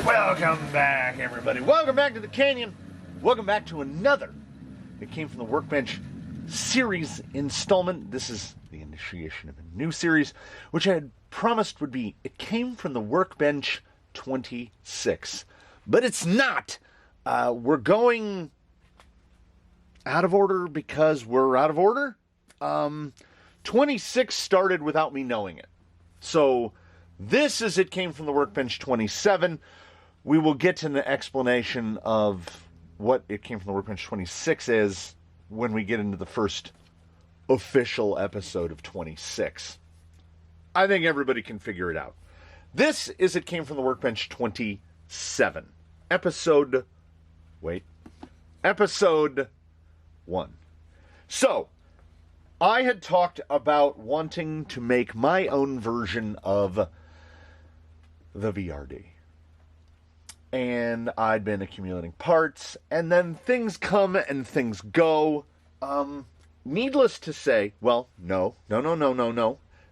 Welcome back, everybody. Welcome back to the Canyon. Welcome back to another It Came From the Workbench series installment. This is the initiation of a new series, which I had promised would be It Came From the Workbench 26. But it's not. We're going out of order because we're out of order. 26 started without me knowing it. So this is It Came From the Workbench 27. We will get to an explanation of what It Came From the Workbench 26 is when we get into the first official episode of 26. I think everybody can figure it out. This is It Came From the Workbench 27. Episode 1. So, I had talked about wanting to make my own version of the VRD. And I'd been accumulating parts, and then things come and things go. Needless to say, well, no.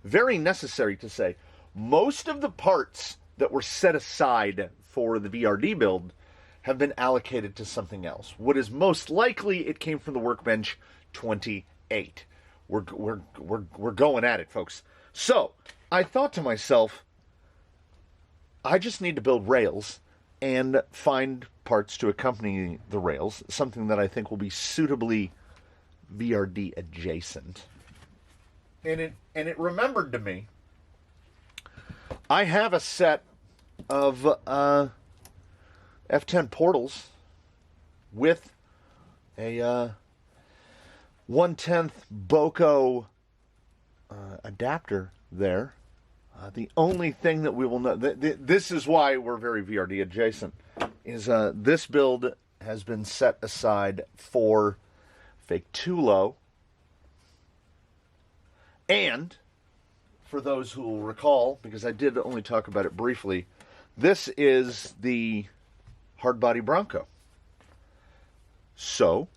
Very necessary to say, most of the parts that were set aside for the VRD build have been allocated to something else. What is most likely It Came From the Workbench 28. We're going at it, folks. So, I thought to myself, I just need to build rails and find parts to accompany the rails, something that I think will be suitably VRD adjacent. And it remembered to me, I have a set of F10 portals with a 1/10 Boco adapter there. The only thing that we will know, this is why we're very VRD adjacent, is this build has been set aside for fake too low. And for those who will recall, because I did only talk about it briefly, this is the Hardbody Bronco. So,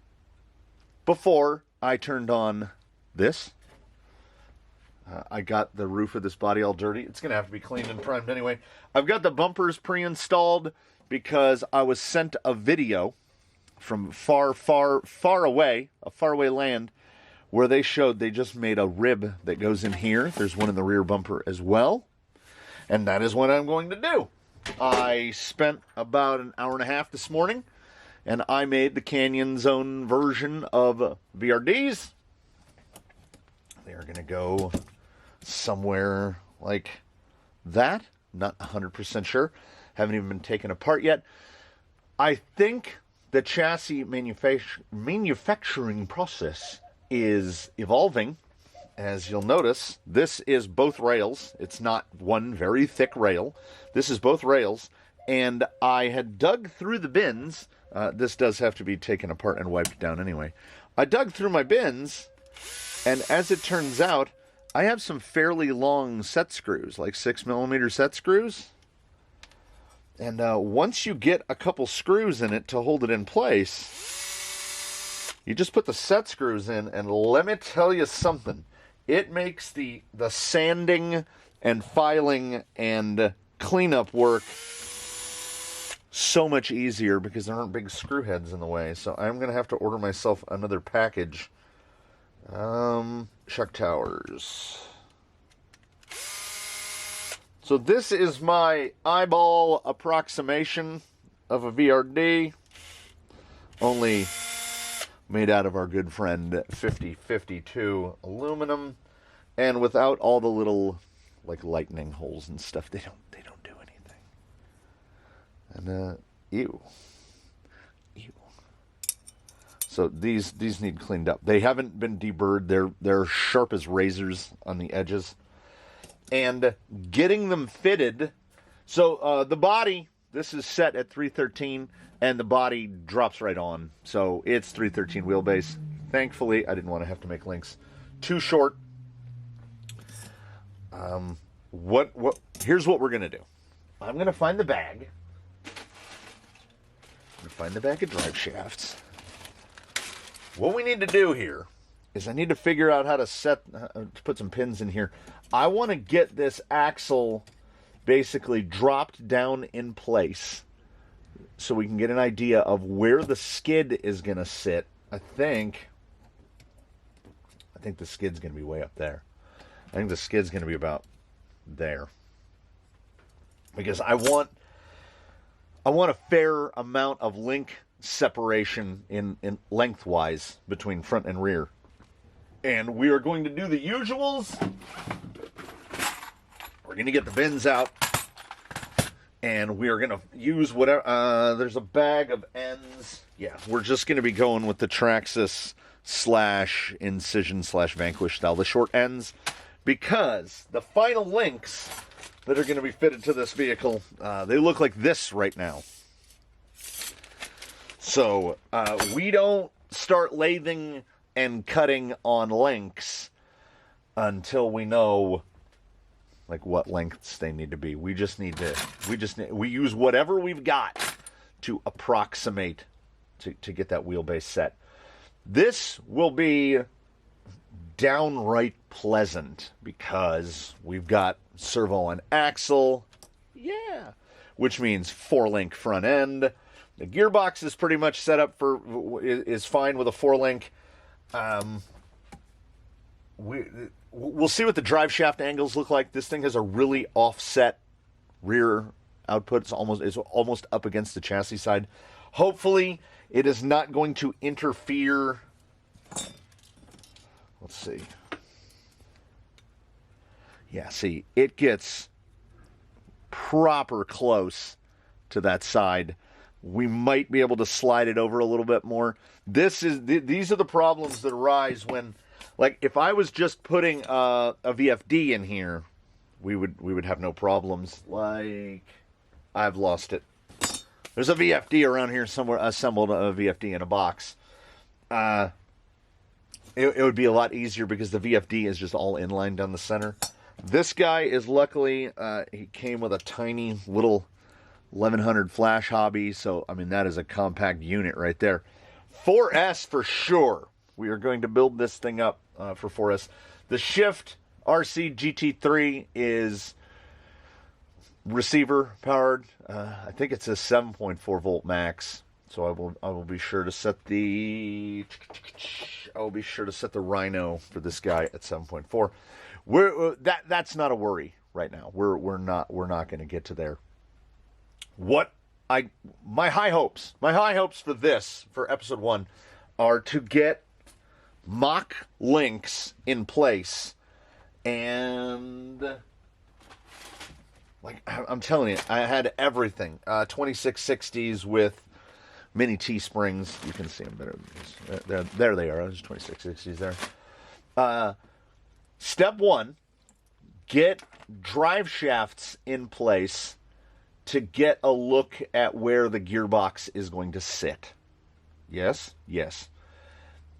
before I turned on this, I got the roof of this body all dirty. It's going to have to be cleaned and primed anyway. I've got the bumpers pre-installed because I was sent a video from far away, a faraway land, where they showed they just made a rib that goes in here. There's one in the rear bumper as well. And that is what I'm going to do. I spent about an hour and a half this morning, and I made the Canyon's own version of VRDs. They are going to go somewhere like that. Not 100% sure. Haven't even been taken apart yet. I think the chassis manufacturing process is evolving. As you'll notice, this is both rails. It's not one very thick rail. This is both rails. And I had dug through the bins. This does have to be taken apart and wiped down anyway. I dug through my bins, and as it turns out, I have some fairly long set screws, like 6mm set screws. And once you get a couple screws in it to hold it in place, you just put the set screws in, and let me tell you something. It makes the sanding and filing and cleanup work so much easier because there aren't big screw heads in the way. So I'm going to have to order myself another package. Shark Towers. So this is my eyeball approximation of a VRD. Only made out of our good friend 5052 aluminum, and without all the little like lightning holes and stuff. They don't do anything. And ew. So these need cleaned up. They haven't been deburred. They're sharp as razors on the edges. And getting them fitted. So the body, this is set at 313, and the body drops right on. So it's 313 wheelbase. Thankfully, I didn't want to have to make links too short. Here's what we're going to do. I'm going to find the bag. I'm going to find the bag of drive shafts. What we need to do here is I need to figure out how to put some pins in here. I want to get this axle basically dropped down in place so we can get an idea of where the skid is going to sit, I think the skid's going to be way up there. I think the skid's going to be about there. Because I want a fair amount of link separation in lengthwise between front and rear. And we are going to do the usuals. We're going to get the bins out. And we are going to use whatever... there's a bag of ends. Yeah, we're just going to be going with the Traxxas / Incision / Vanquish style. The short ends. Because the final links that are going to be fitted to this vehicle, they look like this right now. So, we don't start lathing and cutting on links until we know, like, what lengths they need to be. We use whatever we've got to approximate to get that wheelbase set. This will be downright pleasant because we've got servo on axle, yeah, which means 4-link front end. The gearbox is pretty much set up is fine with a 4-link. We'll see what the drive shaft angles look like. This thing has a really offset rear output. It's almost up against the chassis side. Hopefully, it is not going to interfere. Let's see. Yeah, see, it gets proper close to that side. We might be able to slide it over a little bit more. These are the problems that arise when, like, if I was just putting a VFD in here, we would have no problems. Like, I've lost it. There's a VFD around here somewhere, assembled a VFD in a box. It would be a lot easier because the VFD is just all inline down the center. This guy is luckily, he came with a tiny little 1100 flash hobby, so, I mean, that is a compact unit right there. 4S for sure. We are going to build this thing up for 4S. The Shift RC GT3 is receiver powered. I think it's a 7.4 volt max. So I will be sure to set the Rhino for this guy at 7.4. That's not a worry right now. We're not going to get to there. My high hopes for episode 1 are to get mock links in place, and like I'm telling you, I had everything. 2660s with mini T-springs. You can see them better. There they are. There's 2660s there. Step 1, get drive shafts in place to get a look at where the gearbox is going to sit. Yes? Yes.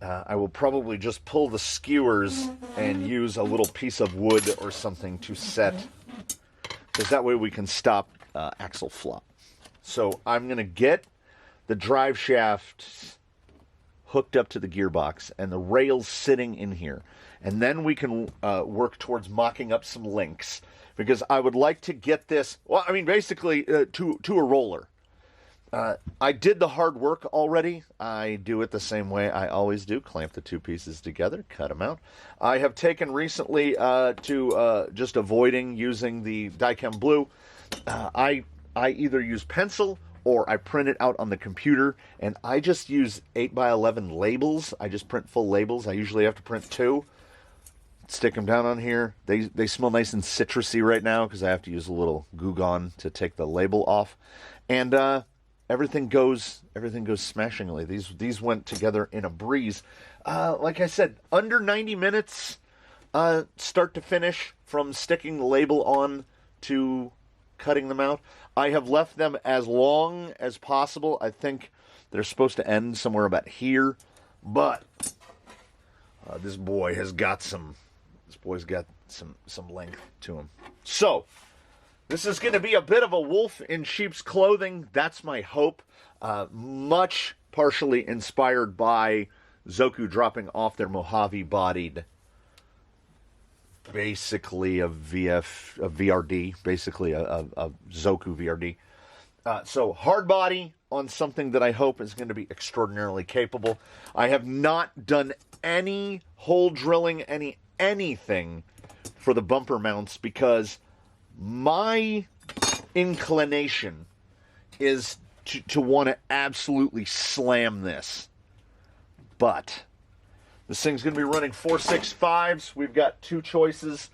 I will probably just pull the skewers and use a little piece of wood or something to set, because that way we can stop axle flop. So I'm going to get the drive shaft hooked up to the gearbox and the rails sitting in here. And then we can work towards mocking up some links, because I would like to get this, well, I mean, basically to a roller. I did the hard work already. I do it the same way I always do. Clamp the two pieces together, cut them out. I have taken recently to just avoiding using the Dychem Blue. I either use pencil or I print it out on the computer, and I just use 8x11 labels. I just print full labels. I usually have to print 2. Stick them down on here. They smell nice and citrusy right now because I have to use a little Goo Gone to take the label off. And everything goes smashingly. These went together in a breeze. Like I said, under 90 minutes, start to finish, from sticking the label on to cutting them out. I have left them as long as possible. I think they're supposed to end somewhere about here, but this boy has got some. This boy's got some length to him. So this is going to be a bit of a wolf in sheep's clothing. That's my hope. Much partially inspired by Zoku dropping off their Mojave-bodied, basically a VRD, basically a Zoku VRD. So hard body on something that I hope is going to be extraordinarily capable. I have not done any hole drilling, anything for the bumper mounts because my inclination is to want to absolutely slam this. But this thing's going to be running 465s. We've got two choices.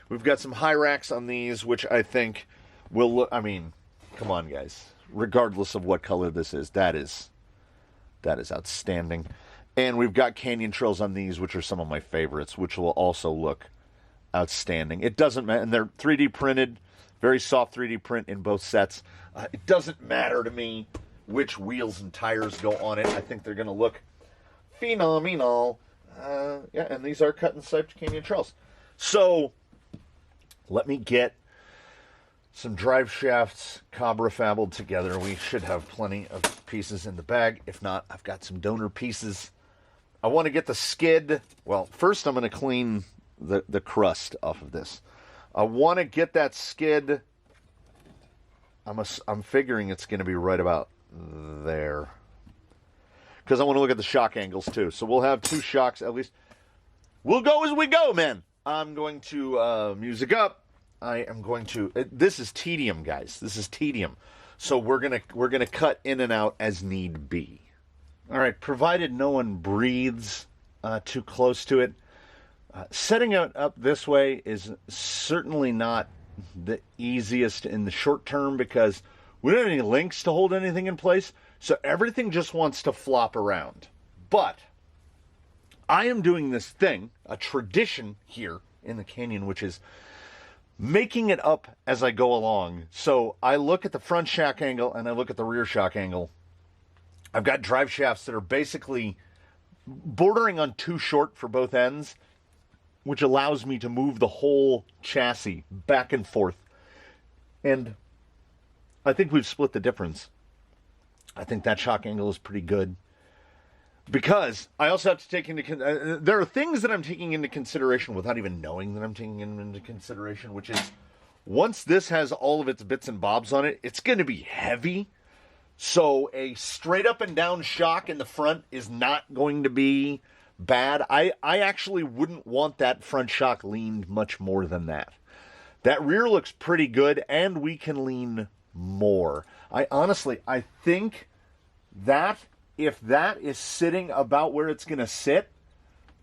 We've got some high racks on these, which I think will look, I mean, come on, guys. Regardless of what color this is, that is outstanding. And we've got canyon trails on these, which are some of my favorites, which will also look outstanding. It doesn't matter, and they're 3D printed, very soft 3D print in both sets. It doesn't matter to me which wheels and tires go on it. I think they're going to look phenomenal. Yeah, and these are cut and striped canyon trails. So let me get some drive shafts Cobra fabled together. We should have plenty of pieces in the bag. If not, I've got some donor pieces. I want to get the skid. Well, first I'm going to clean the crust off of this. I want to get that skid. I'm figuring it's going to be right about there. Because I want to look at the shock angles too. So we'll have two shocks at least. We'll go as we go, man. I'm going to music up. I am going to. This is tedium, guys. This is tedium. So we're gonna cut in and out as need be. All right, provided no one breathes too close to it. Setting it up this way is certainly not the easiest in the short term because we don't have any links to hold anything in place. So everything just wants to flop around. But I am doing this thing, a tradition here in the canyon, which is making it up as I go along. So I look at the front shock angle and I look at the rear shock angle. I've got drive shafts that are basically bordering on too short for both ends, which allows me to move the whole chassis back and forth. And I think we've split the difference. I think that shock angle is pretty good. Because I also have to take into there are things that I'm taking into consideration without even knowing that I'm taking them into consideration, which is once this has all of its bits and bobs on it, it's going to be heavy. So a straight up and down shock in the front is not going to be bad. I actually wouldn't want that front shock leaned much more than that. That rear looks pretty good, and we can lean more. I think that if that is sitting about where it's going to sit,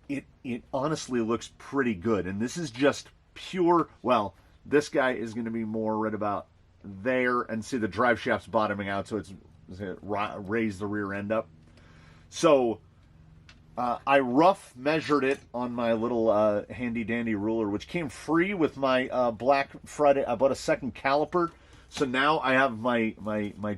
it honestly looks pretty good. And this is just pure, well, this guy is going to be more right about there, and see the drive shaft's bottoming out, so it's raise the rear end up. So I rough measured it on my little handy dandy ruler, which came free with my Black Friday. I bought a second caliper. So now I have my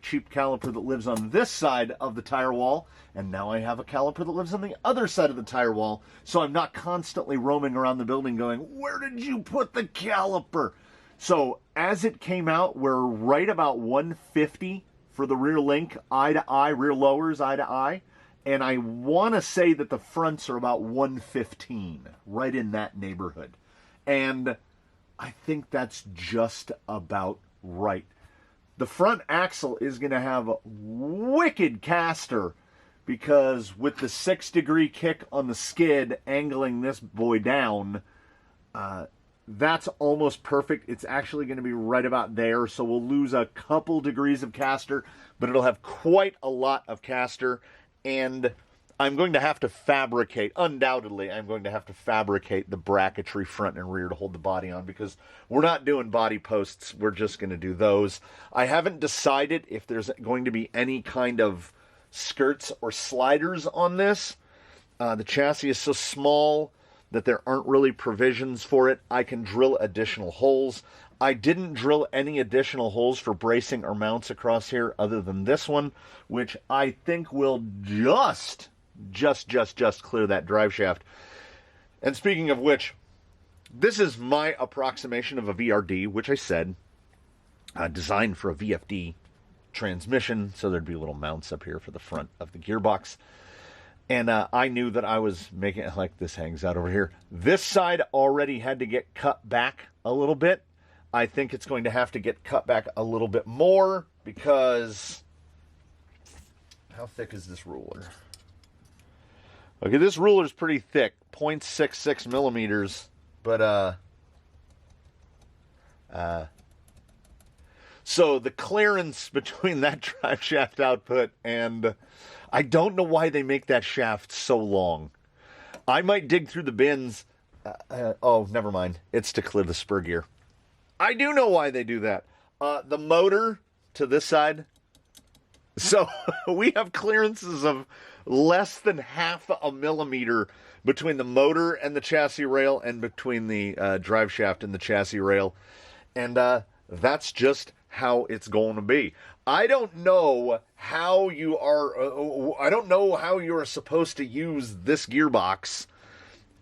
cheap caliper that lives on this side of the tire wall, and now I have a caliper that lives on the other side of the tire wall, so I'm not constantly roaming around the building going, where did you put the caliper? So as it came out, we're right about 150 for the rear link, eye to eye, rear lowers, eye to eye, and I want to say that the fronts are about 115, right in that neighborhood. And I think that's just about right. The front axle is going to have a wicked caster because with the 6-degree kick on the skid angling this boy down, that's almost perfect. It's actually going to be right about there, so we'll lose a couple degrees of caster, but it'll have quite a lot of caster, and I'm going to have to fabricate, undoubtedly, I'm going to have to fabricate the bracketry front and rear to hold the body on because we're not doing body posts. We're just going to do those. I haven't decided if there's going to be any kind of skirts or sliders on this. The chassis is so small that there aren't really provisions for it. I can drill additional holes. I didn't drill any additional holes for bracing or mounts across here other than this one, which I think will just clear that drive shaft. And speaking of which, this is my approximation of a VRD, which I said, designed for a VFD transmission, so there'd be little mounts up here for the front of the gearbox. And I knew that I was making it like this hangs out over here. This side already had to get cut back a little bit. I think it's going to have to get cut back a little bit more because how thick is this ruler? Okay, this ruler is pretty thick, 0.66 millimeters, but so the clearance between that drive shaft output and I don't know why they make that shaft so long. I might dig through the bins. Oh, never mind. It's to clear the spur gear. I do know why they do that. The motor to this side. So we have clearances of less than half a millimeter between the motor and the chassis rail and between the drive shaft and the chassis rail. And that's just how it's going to be. I don't know how you are. I don't know how you are supposed to use this gearbox,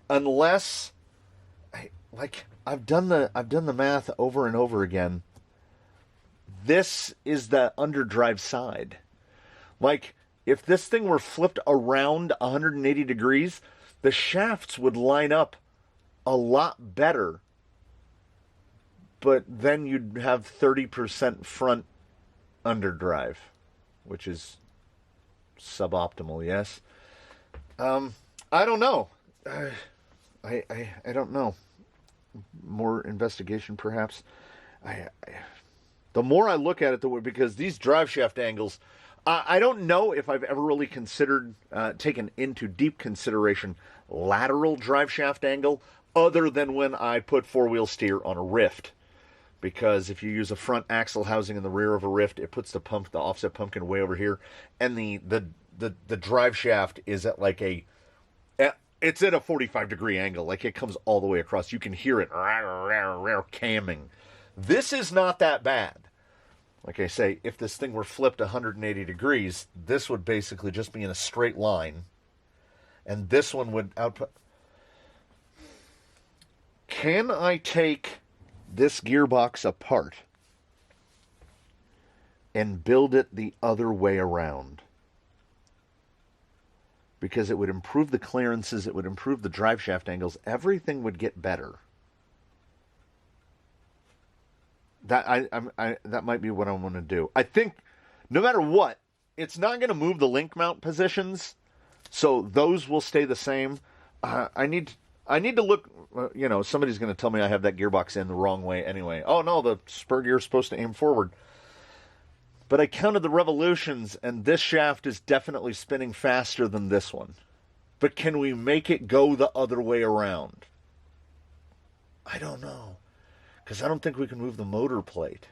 unless, I've done the math over and over again. This is the underdrive side. Like, if this thing were flipped around 180 degrees, the shafts would line up a lot better. But then you'd have 30% front underdrive, which is suboptimal, yes? I don't know. I don't know. More investigation, perhaps. The more I look at it, because these drive shaft angles, I don't know if I've ever really considered, taken into deep consideration, lateral drive shaft angle, other than when I put four-wheel steer on a Rift. Because if you use a front axle housing in the rear of a Rift, it puts the offset pumpkin way over here, and the drive shaft is at it's at a 45-degree angle, like it comes all the way across. You can hear it camming. This is not that bad. Like I say, if this thing were flipped 180 degrees, this would basically just be in a straight line, and this one would output. Can I take this gearbox apart and build it the other way around? Because it would improve the clearances, it would improve the drive shaft angles, everything would get better. That might be what I want to do. I think no matter what, it's not going to move the link mount positions, so those will stay the same. I need to look. Somebody's going to tell me I have that gearbox in the wrong way anyway. Oh no, the spur gear is supposed to aim forward. But I counted the revolutions, and this shaft is definitely spinning faster than this one. But can we make it go the other way around? I don't know. Because I don't think we can move the motor plate.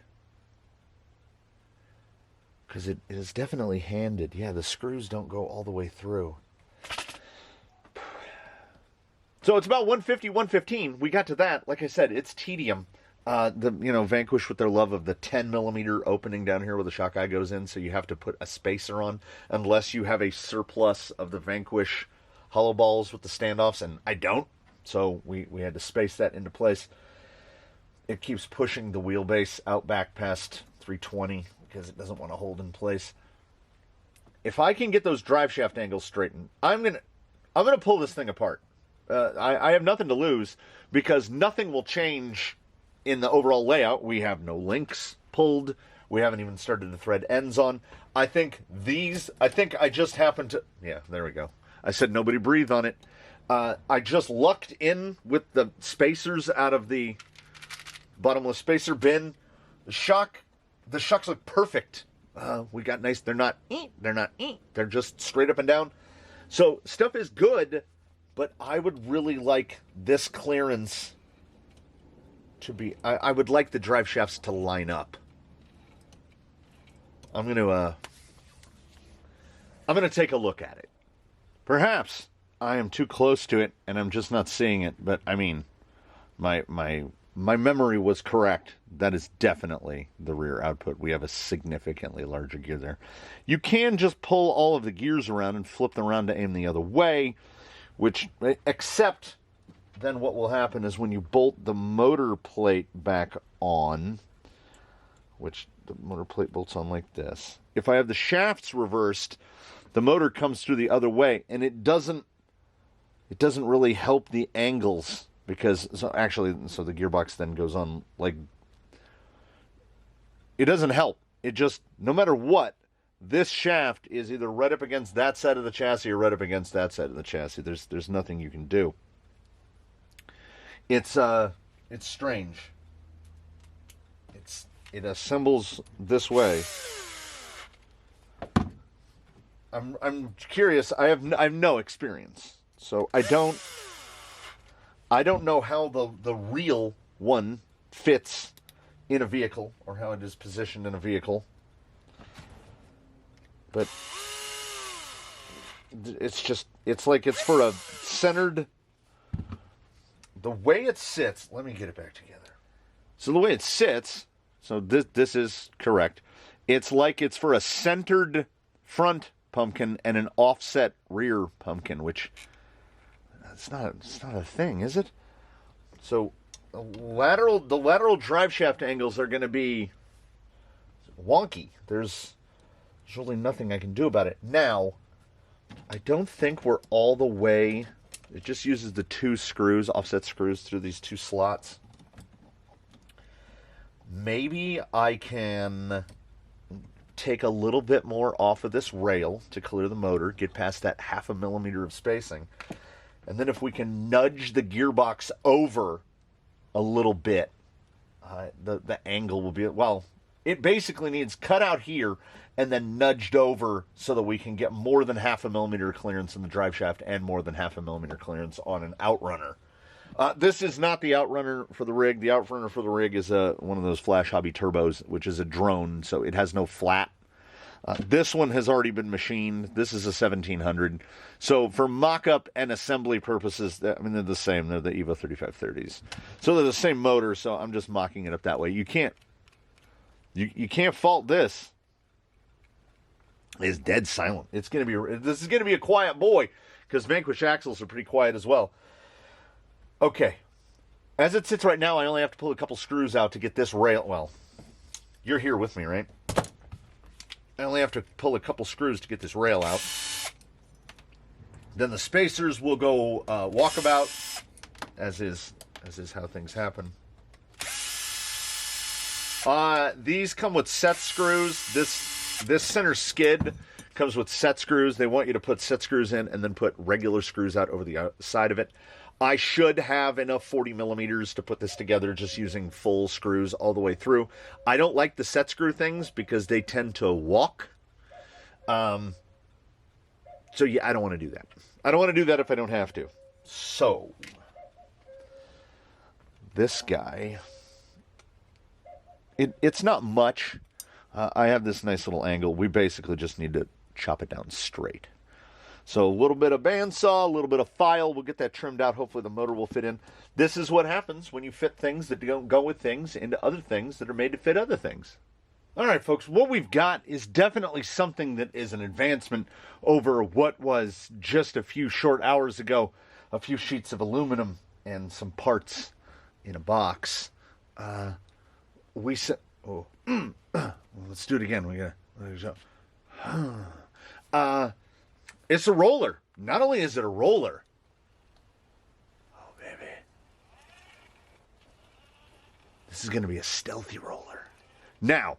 Because it is definitely handed. Yeah, the screws don't go all the way through. So it's about 150, 115. We got to that. Like I said, it's tedium. Vanquish with their love of the 10 millimeter opening down here where the shock eye goes in, so you have to put a spacer on, unless you have a surplus of the Vanquish hollow balls with the standoffs, and I don't. So we had to space that into place. It keeps pushing the wheelbase out back past 320 because it doesn't want to hold in place. If I can get those drive shaft angles straightened, I'm gonna pull this thing apart. I have nothing to lose because nothing will change in the overall layout. We have no links pulled. We haven't even started the thread ends on. I think I just happened to, yeah, there we go. I said nobody breathe on it. I just lucked in with the spacers out of the bottomless spacer bin. The shocks look perfect. We got nice, they're not, they're just straight up and down. So stuff is good, but I would really like this clearance to be, I would like the drive shafts to line up. I'm gonna take a look at it. Perhaps I am too close to it and I'm just not seeing it, but I mean, my memory was correct. That is definitely the rear output. We have a significantly larger gear there. You can just pull all of the gears around and flip them around to aim the other way, except then what will happen is when you bolt the motor plate back on, which the motor plate bolts on like this. If I have the shafts reversed, the motor comes through the other way, and it doesn't really help the angles, because so the gearbox then goes on like, it doesn't help. It just, no matter what, this shaft is either right up against that side of the chassis or right up against that side of the chassis. There's nothing you can do. It's strange. It assembles this way. I'm curious. I have no experience, so I don't know how the real one fits in a vehicle or how it is positioned in a vehicle. But it's like it's for a centered. The way it sits, let me get it back together. So the way it sits, so this is correct. It's like it's for a centered front pumpkin and an offset rear pumpkin, which it's not a thing, is it? So the lateral drive shaft angles are going to be wonky. There's really nothing I can do about it. Now, I don't think we're all the way. It just uses the 2 screws, offset screws through these 2 slots. Maybe I can take a little bit more off of this rail to clear the motor, get past that 0.5 millimeter of spacing. And then if we can nudge the gearbox over a little bit, the angle will be, well, it basically needs cut out here and then nudged over so that we can get more than 0.5 millimeter clearance in the drive shaft and more than 0.5 millimeter clearance on an outrunner. This is not the outrunner for the rig. The outrunner for the rig is one of those Flash Hobby turbos, which is a drone, so it has no flat. This one has already been machined. This is a 1700. So for mock-up and assembly purposes, I mean, they're the same. They're the Evo 3530s. So they're the same motor, so I'm just mocking it up that way. You can't fault this. It's dead silent. This is gonna be a quiet boy, because Vanquish axles are pretty quiet as well. Okay, as it sits right now, I only have to pull a couple screws out to get this rail. Well, you're here with me, right? I only have to pull a couple screws to get this rail out. Then the spacers will go walkabout, as is how things happen. These come with set screws. This center skid comes with set screws. They want you to put set screws in and then put regular screws out over the side of it. I should have enough 40 millimeters to put this together just using full screws all the way through. I don't like the set screw things because they tend to walk. So yeah, I don't want to do that. I don't want to do that if I don't have to. So, this guy, it's not much. I have this nice little angle. We basically just need to chop it down straight. So a little bit of bandsaw, a little bit of file. We'll get that trimmed out. Hopefully the motor will fit in. This is what happens when you fit things that don't go with things into other things that are made to fit other things. All right, folks, what we've got is definitely something that is an advancement over what was just a few short hours ago, a few sheets of aluminum and some parts in a box. Let's do it again. It's a roller. Not only is it a roller. Oh, baby. This is going to be a stealthy roller. Now,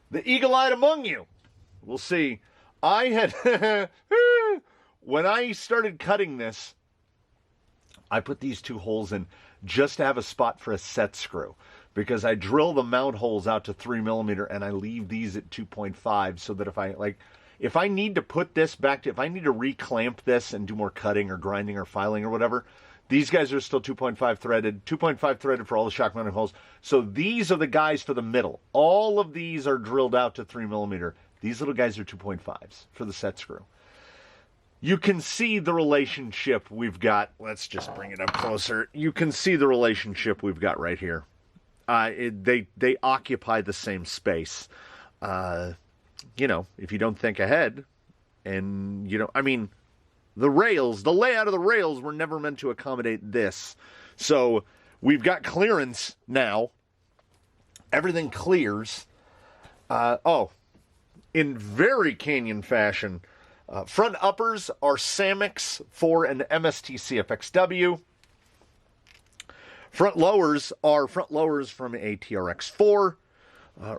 the eagle-eyed among you will see, I had, when I started cutting this, I put these 2 holes in just to have a spot for a set screw. Because I drill the mount holes out to 3 millimeter and I leave these at 2.5 so that if I need to put this back if I need to reclamp this and do more cutting or grinding or filing or whatever, these guys are still 2.5 threaded for all the shock mounting holes. So these are the guys for the middle. All of these are drilled out to 3 millimeter. These little guys are 2.5s for the set screw. You can see the relationship we've got. Let's just bring it up closer. You can see the relationship we've got right here. They occupy the same space. If you don't think ahead, and the layout of the rails were never meant to accommodate this. So we've got clearance now. Everything clears. In very Canyon fashion, front uppers are Samick's for an MST CFXW. Front lowers are front lowers from a TRX4.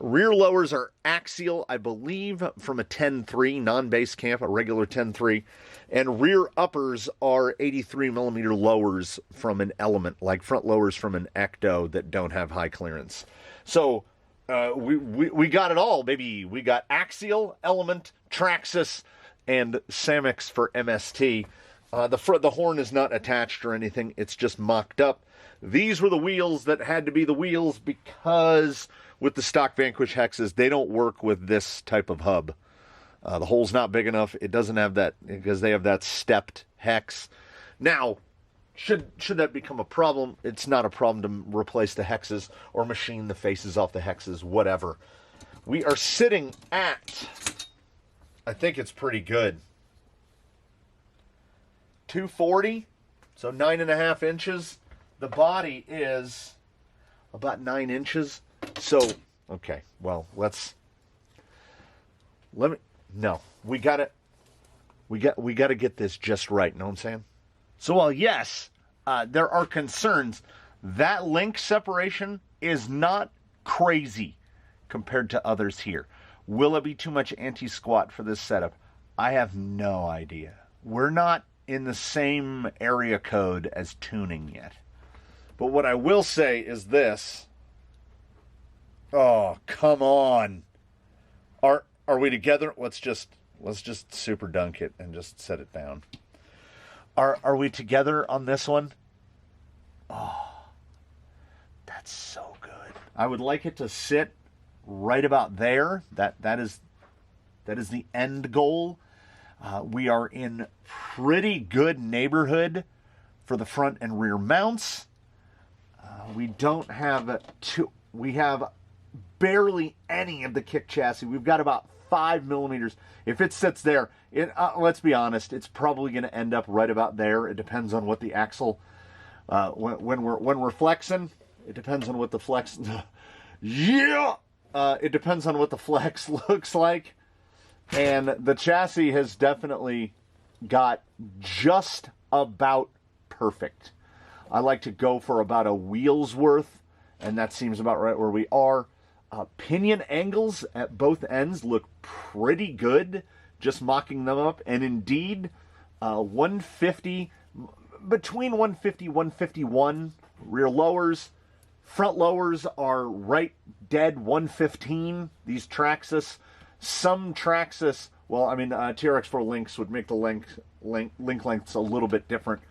Rear lowers are axial, I believe, from a 10.3, non-base camp, a regular 10.3. And rear uppers are 83 millimeter lowers from an Element, like front lowers from an Ecto that don't have high clearance. So we got it all, baby. We got axial, Element, Traxxas, and Samix for MST. The horn is not attached or anything. It's just mocked up. These were the wheels that had to be the wheels because with the stock Vanquish hexes, they don't work with this type of hub. The hole's not big enough. It doesn't have that because they have that stepped hex. Now, should that become a problem, it's not a problem to replace the hexes or machine the faces off the hexes, whatever. We are sitting at, I think it's pretty good, 240, so 9.5 inches. The body is about 9 inches. So, okay, well, we got to get this just right, know what I'm saying? So while yes, there are concerns, that link separation is not crazy compared to others here. Will it be too much anti-squat for this setup? I have no idea. We're not in the same area code as tuning yet. But what I will say is this. Oh, come on. Are we together? Let's just super dunk it and just set it down. Are we together on this one? Oh, that's so good. I would like it to sit right about there. That is the end goal. We are in pretty good neighborhood for the front and rear mounts. We don't have we have barely any of the kick chassis. We've got about 5 millimeters. If it sits there, let's be honest, it's probably going to end up right about there. It depends on what the axle, when we're flexing, it depends on what the flex, it depends on what the flex looks like. And the chassis has definitely got just about perfect. I like to go for about a wheel's worth, and that seems about right where we are. Pinion angles at both ends look pretty good, just mocking them up. And indeed, 150, between 150, 151 rear lowers. Front lowers are right dead 115. These Traxxas, some Traxxas, well, I mean, TRX4 links would make the link lengths a little bit different.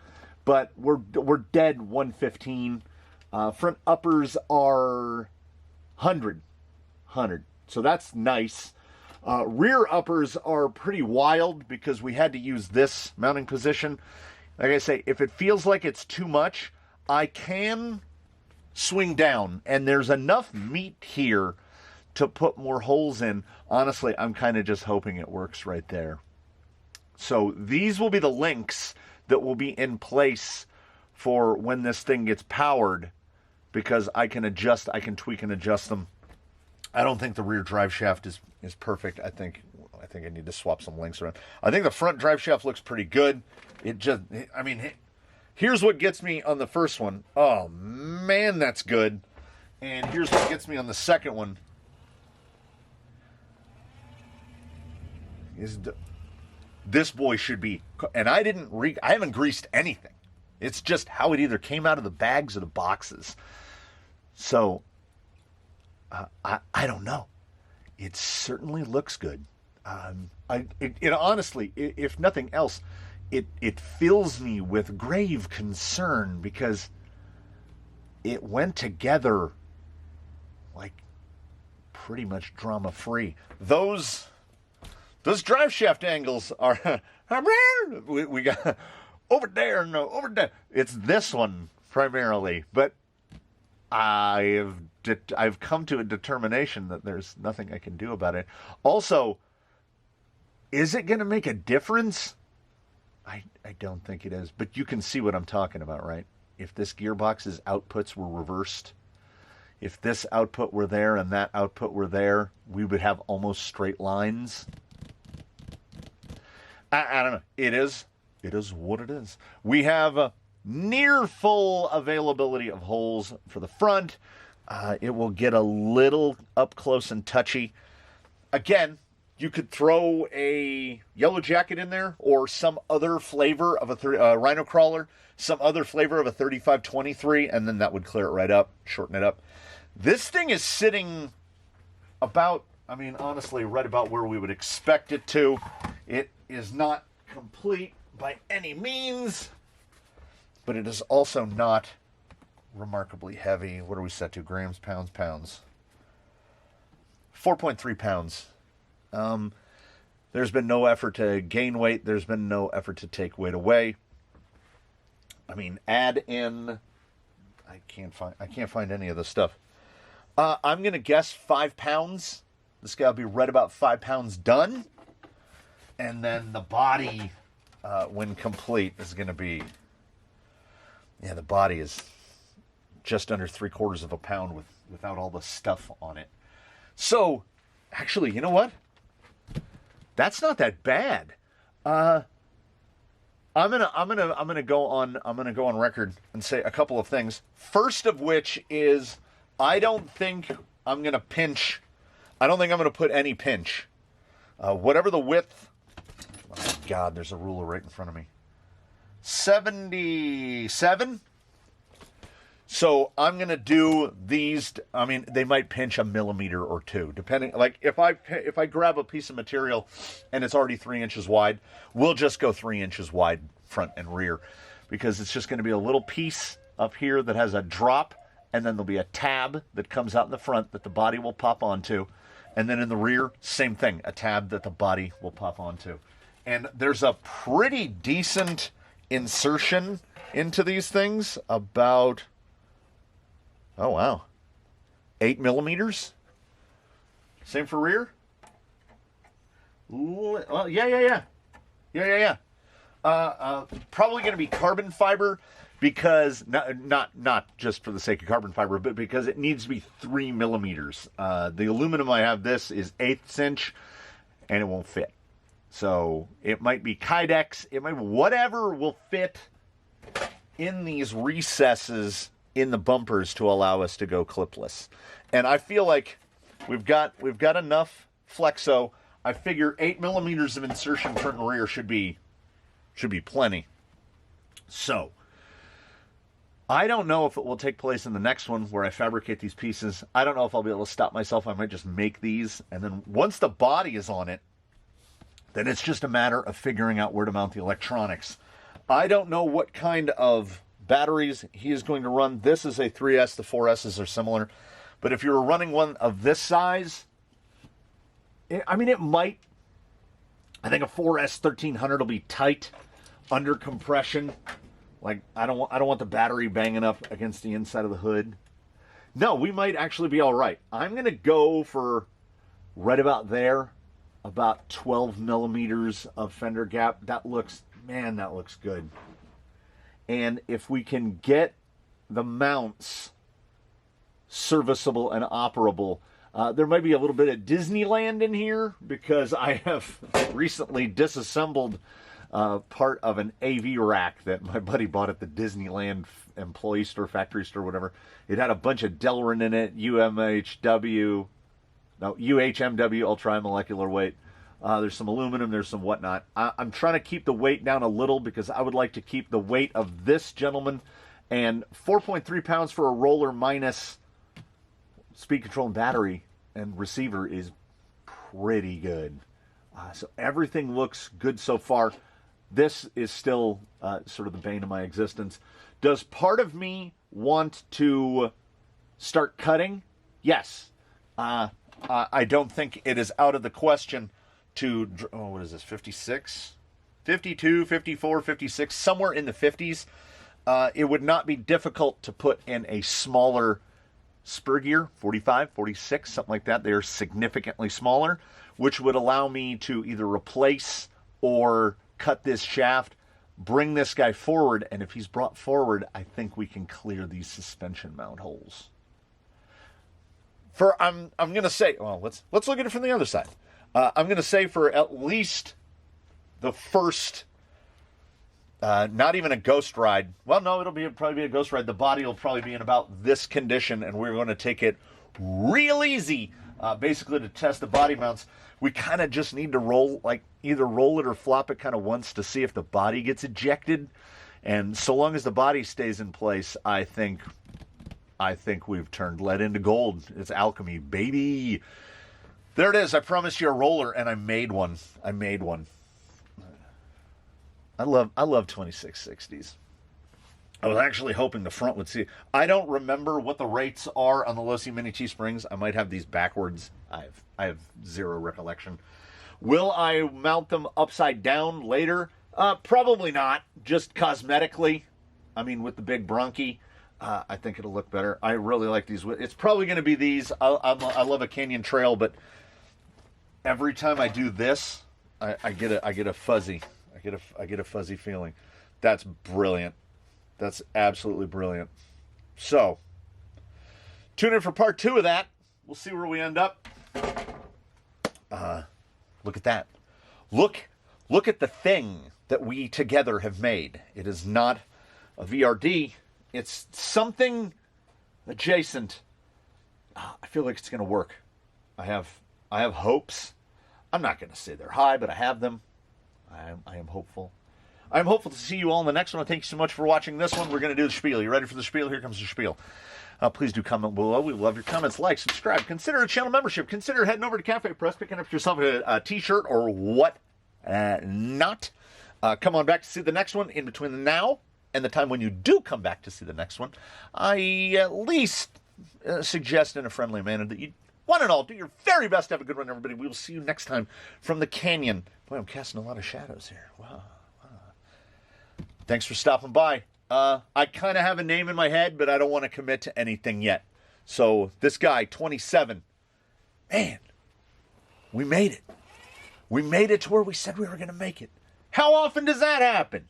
But we're dead 115. Front uppers are 100. So that's nice. Rear uppers are pretty wild because we had to use this mounting position. Like I say, if it feels like it's too much, I can swing down. And there's enough meat here to put more holes in. Honestly, I'm kind of just hoping it works right there. So these will be the links that will be in place for when this thing gets powered, because I can tweak and adjust them. I don't think the rear drive shaft is perfect. I think I need to swap some links around. I think the front drive shaft looks pretty good. Here's what gets me on the first one. Oh man, that's good. And here's what gets me on the second one. This boy should be, and I haven't greased anything. It's just how it either came out of the bags or the boxes. So, I don't know. It certainly looks good. Honestly, if nothing else, it fills me with grave concern because it went together like pretty much drama-free. Those drive shaft angles are we got over there, no, over there. It's this one primarily, but I've come to a determination that there's nothing I can do about it. Also, is it going to make a difference? I don't think it is, but you can see what I'm talking about, right? If this gearbox's outputs were reversed, if this output were there and that output were there, we would have almost straight lines. I don't know. It is what it is. We have near full availability of holes for the front. It will get a little up close and touchy. Again, you could throw a yellow jacket in there or some other flavor of a rhino crawler, some other flavor of a 3523, and then that would clear it right up, shorten it up. This thing is sitting about, I mean, honestly, right about where we would expect it to. It is not complete by any means, but it is also not remarkably heavy. What are we set to? Grams, pounds, pounds. 4.3 pounds. There's been no effort to gain weight. There's been no effort to take weight away. I mean, add in, I can't find any of this stuff. I'm going to guess 5 pounds. This guy will be right about 5 pounds done. And then the body, when complete, is going to be, yeah, the body is just under 3/4 of a pound without all the stuff on it. So, actually, you know what? That's not that bad. I'm gonna go on record and say a couple of things. First of which is, I don't think I'm gonna pinch. I don't think I'm gonna put any pinch. Whatever the width. Oh my God, there's a ruler right in front of me. 77. So I'm going to do these, I mean, they might pinch a millimeter or two, depending, like if I grab a piece of material and it's already 3 inches wide, we'll just go 3 inches wide front and rear, because it's just going to be a little piece up here that has a drop, and then there'll be a tab that comes out in the front that the body will pop onto. And then in the rear, same thing, a tab that the body will pop onto. And there's a pretty decent insertion into these things, about, oh, wow, 8 millimeters. Same for rear? Well, yeah. Probably going to be carbon fiber, because not just for the sake of carbon fiber, but because it needs to be 3 millimeters. The aluminum I have, this is 1/8 inch, and it won't fit. So it might be Kydex, it might be whatever will fit in these recesses in the bumpers to allow us to go clipless. And I feel like we've got enough flexo. I figure 8 millimeters of insertion front and rear should be plenty. So I don't know if it will take place in the next one where I fabricate these pieces. I don't know if I'll be able to stop myself. I might just make these, and then once the body is on it, then it's just a matter of figuring out where to mount the electronics. I don't know what kind of batteries he is going to run. This is a 3S. The 4Ss are similar. But if you're running one of this size, it might. I think a 4S 1300 will be tight under compression. Like, I don't want the battery banging up against the inside of the hood. No, we might actually be all right. I'm going to go for right about there, about 12 millimeters of fender gap. That looks good. And if we can get the mounts serviceable and operable, there might be a little bit of Disneyland in here, because I have recently disassembled part of an AV rack that my buddy bought at the Disneyland employee store, factory store, whatever. It had a bunch of Delrin in it, UHMW, ultra-molecular weight. There's some aluminum, there's some whatnot. I'm trying to keep the weight down a little, because I would like to keep the weight of this gentleman, and 4.3 pounds for a roller minus speed control and battery and receiver is pretty good. So everything looks good so far. This is still sort of the bane of my existence. Does part of me want to start cutting? Yes. I don't think it is out of the question to, what is this, 56? 52, 54, 56, somewhere in the 50s. It would not be difficult to put in a smaller spur gear, 45, 46, something like that. They're significantly smaller, which would allow me to either replace or cut this shaft, bring this guy forward, and if he's brought forward, I think we can clear these suspension mount holes. I'm going to say, well, let's look at it from the other side. I'm going to say for at least the first Not even a ghost ride. Well, no, probably be a ghost ride. The body will probably be in about this condition, and we're going to take it real easy, basically to test the body mounts. We kind of just need to either roll it or flop it kind of once to see if the body gets ejected. And so long as the body stays in place, I think we've turned lead into gold. It's alchemy, baby. There it is. I promised you a roller, and I made one. I love 2660s. I was actually hoping the front would see. I don't remember what the rates are on the Low C Mini T Springs. I might have these backwards. I have zero recollection. Will I mount them upside down later? Probably not. Just cosmetically. I mean, with the big bronchi, I think it'll look better. I really like these. It's probably going to be these. I love a Canyon Trail, but every time I do this, I get a fuzzy. I get a fuzzy feeling. That's brilliant. That's absolutely brilliant. So, tune in for part 2 of that. We'll see where we end up. Look at that. Look at the thing that we together have made. It is not a VRD. It's something adjacent. I feel like it's going to work. I have hopes. I'm not going to say they're high, but I have them. I am hopeful. I'm hopeful to see you all in the next one. Thank you so much for watching this one. We're going to do the spiel. You ready for the spiel? Here comes the spiel. Please do comment below. We love your comments. Like, subscribe. Consider a channel membership. Consider heading over to Cafe Press, picking up yourself a t-shirt or what not. Come on back to see the next one. In between the now and the time when you do come back to see the next one, I at least suggest in a friendly manner that you, one and all, do your very best. Have a good one, everybody. We will see you next time from the canyon. Boy, I'm casting a lot of shadows here. Wow. Thanks for stopping by. I kind of have a name in my head, but I don't want to commit to anything yet. So this guy, 27, man, we made it. We made it to where we said we were going to make it. How often does that happen?